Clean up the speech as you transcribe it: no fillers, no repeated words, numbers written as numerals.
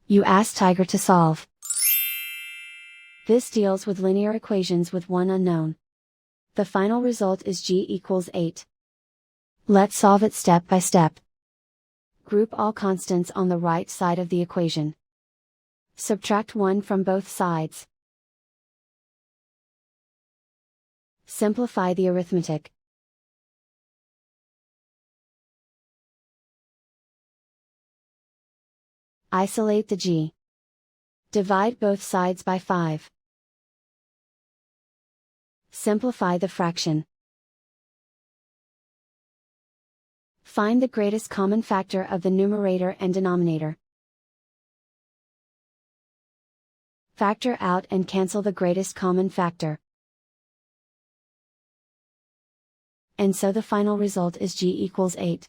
You ask Tiger to solve. This deals with linear equations with one unknown. The final result is g equals 8. Let's solve it step by step. Group all constants on the right side of the equation. Subtract 1 from both sides. Simplify the arithmetic. Isolate the g. Divide both sides by 5. Simplify the fraction. Find the greatest common factor of the numerator and denominator. Factor out and cancel the greatest common factor. And so the final result is g equals 8.